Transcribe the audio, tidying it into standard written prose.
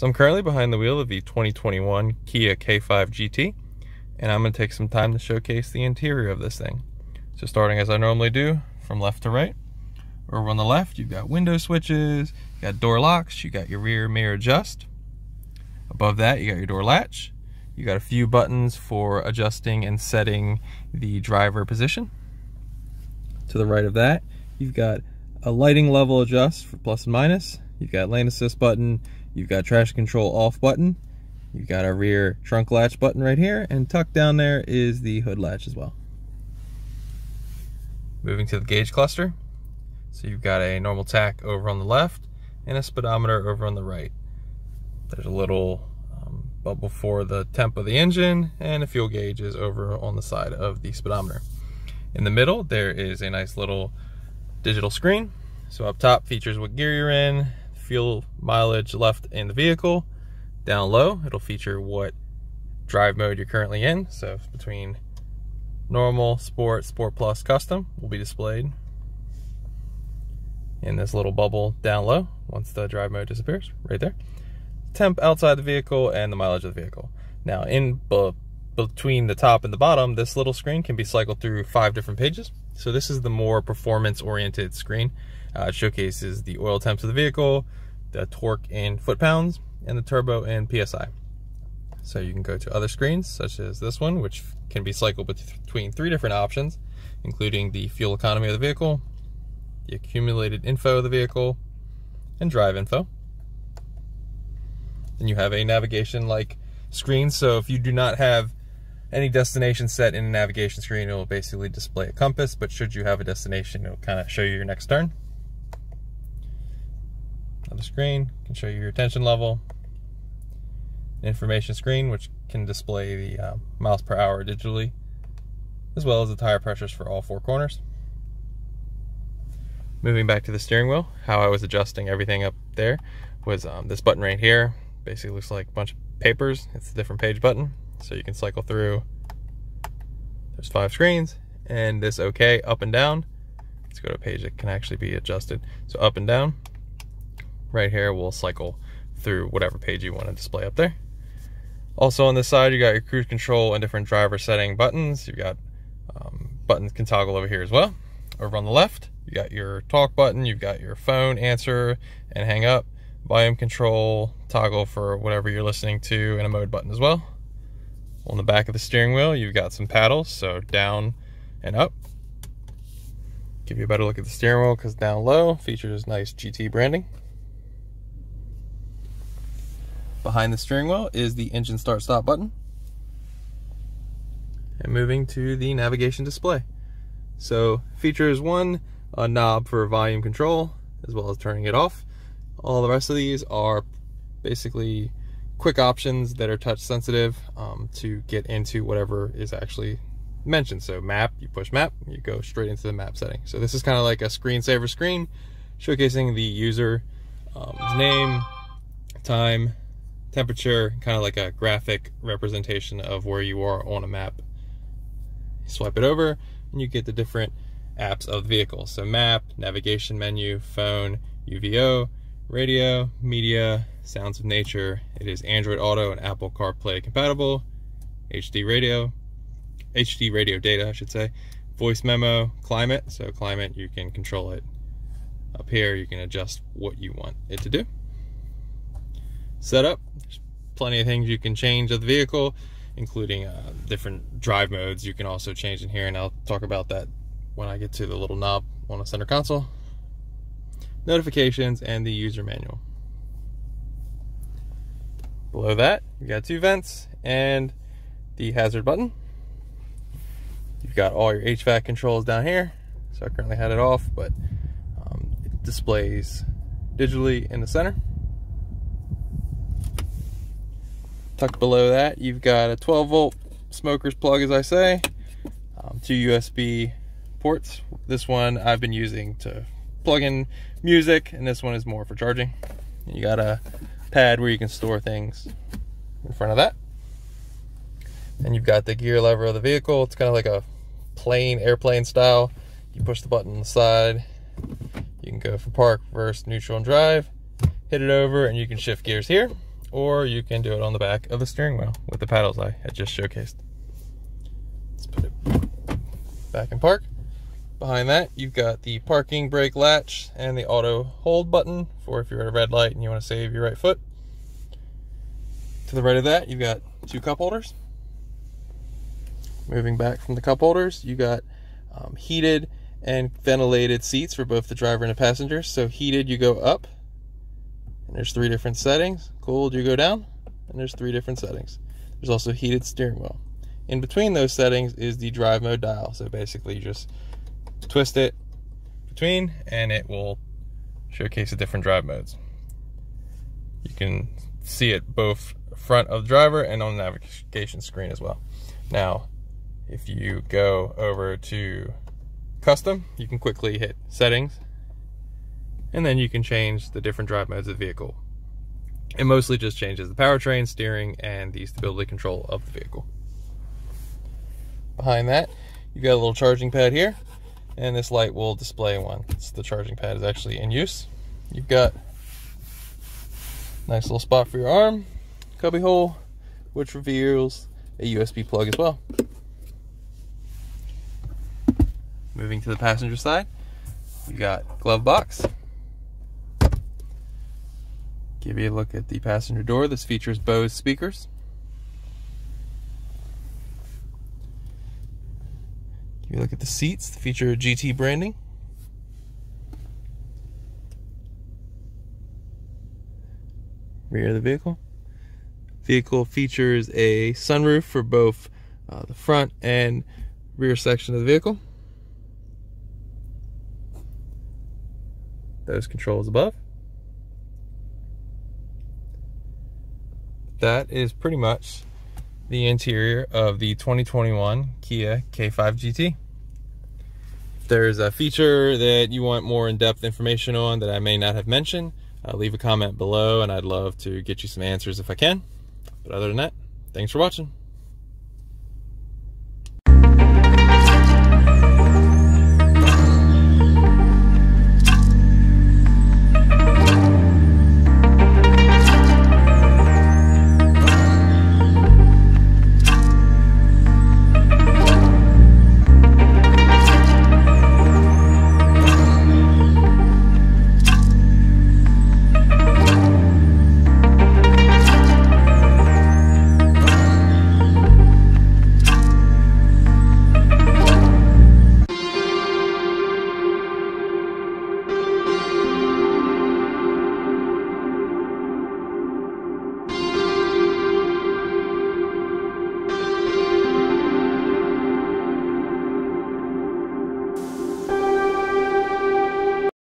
So I'm currently behind the wheel of the 2021 Kia K5 GT, and I'm going to take some time to showcase the interior of this thing. So starting as I normally do, from left to right. Over on the left, you've got window switches, you got door locks, you got your rear mirror adjust. Above that, you got your door latch. You got a few buttons for adjusting and setting the driver position. To the right of that, you've got a lighting level adjust for plus and minus. You've got lane assist button. You've got traction control off button. You've got a rear trunk latch button right here, and tucked down there is the hood latch as well. Moving to the gauge cluster. So you've got a normal tach over on the left and a speedometer over on the right. There's a little bubble for the temp of the engine, and a fuel gauge is over on the side of the speedometer. In the middle, there is a nice little digital screen. So up top features what gear you're in, fuel mileage left in the vehicle. Down low, it'll feature what drive mode you're currently in. So between normal, sport, sport plus, custom will be displayed in this little bubble down low once the drive mode disappears, right there. Temp outside the vehicle and the mileage of the vehicle. Now in between the top and the bottom, this little screen can be cycled through 5 different pages. So this is the more performance-oriented screen. It showcases the oil temps of the vehicle, the torque in foot-pounds, and the turbo in PSI. So you can go to other screens, such as this one, which can be cycled between 3 different options, including the fuel economy of the vehicle, the accumulated info of the vehicle, and drive info. Then you have a navigation-like screen, so if you do not have any destination set in a navigation screen, it will basically display a compass, but should you have a destination, it will kind of show you your next turn. Another screen can show you your attention level. An information screen, which can display the miles per hour digitally, as well as the tire pressures for all 4 corners. Moving back to the steering wheel, how I was adjusting everything up there was this button right here. Basically looks like a bunch of papers. It's a different page button, so you can cycle through. There's 5 screens, and this OK up and down. Let's go to a page that can actually be adjusted. So up and down, right here will cycle through whatever page you want to display up there. Also on this side, you got your cruise control and different driver setting buttons. You've got buttons can toggle over here as well. Over on the left, you got your talk button. You've got your phone answer and hang up, volume control, toggle for whatever you're listening to, and a mode button as well. On the back of the steering wheel, you've got some paddles, so down and up. Give you a better look at the steering wheel because down low features nice GT branding. Behind the steering wheel is the engine start stop button. And moving to the navigation display. So features a knob for volume control, as well as turning it off. All the rest of these are basically quick options that are touch sensitive to get into whatever is actually mentioned. So map, you push map, you go straight into the map setting. So this is kind of like a screensaver screen, showcasing the user name, time, temperature, kind of like a graphic representation of where you are on a map. You swipe it over and you get the different apps of the vehicle. So map, navigation menu, phone, UVO, radio, media, sounds of nature. It is Android Auto and Apple CarPlay compatible. HD radio data, I should say. Voice memo, climate. So climate, you can control it. Up here, you can adjust what you want it to do. Setup, there's plenty of things you can change of the vehicle, including different drive modes you can also change in here, and I'll talk about that when I get to the little knob on the center console. Notifications and the user manual. Below that, you got 2 vents and the hazard button. You've got all your HVAC controls down here. So I currently had it off, but it displays digitally in the center. Tucked below that, you've got a 12-volt smoker's plug, as I say, 2 USB ports. This one I've been using to plug in music, and this one is more for charging. You got a pad where you can store things in front of that. And you've got the gear lever of the vehicle. It's kind of like a plane, airplane style. You push the button on the side. You can go for park, reverse, neutral, and drive. Hit it over, and you can shift gears here. or you can do it on the back of the steering wheel with the paddles I had just showcased. Let's put it back in park. Behind that, you've got the parking brake latch and the auto hold button for if you're at a red light and you want to save your right foot. To the right of that, you've got 2 cup holders. Moving back from the cup holders, you got heated and ventilated seats for both the driver and the passenger. So heated, you go up, and there's 3 different settings. Cooled, you go down, and there's 3 different settings. There's also heated steering wheel. In between those settings is the drive mode dial. So basically you just twist it between and it will showcase the different drive modes. You can see it both front of the driver and on the navigation screen as well. Now, if you go over to custom, you can quickly hit settings and then you can change the different drive modes of the vehicle. It mostly just changes the powertrain, steering, and the stability control of the vehicle. Behind that, you've got a little charging pad here, and this light will display once the charging pad is actually in use. You've got a nice little spot for your arm, cubby hole, which reveals a USB plug as well. Moving to the passenger side, you got glove box. Give you a look at the passenger door. This features Bose speakers. Give you a look at the seats. They feature GT branding. Rear of the vehicle. Vehicle features a sunroof for both the front and rear section of the vehicle. Those controls above. That is pretty much the interior of the 2021 Kia K5 GT. If there's a feature that you want more in-depth information on that I may not have mentioned, leave a comment below and I'd love to get you some answers if I can. But other than that, thanks for watching.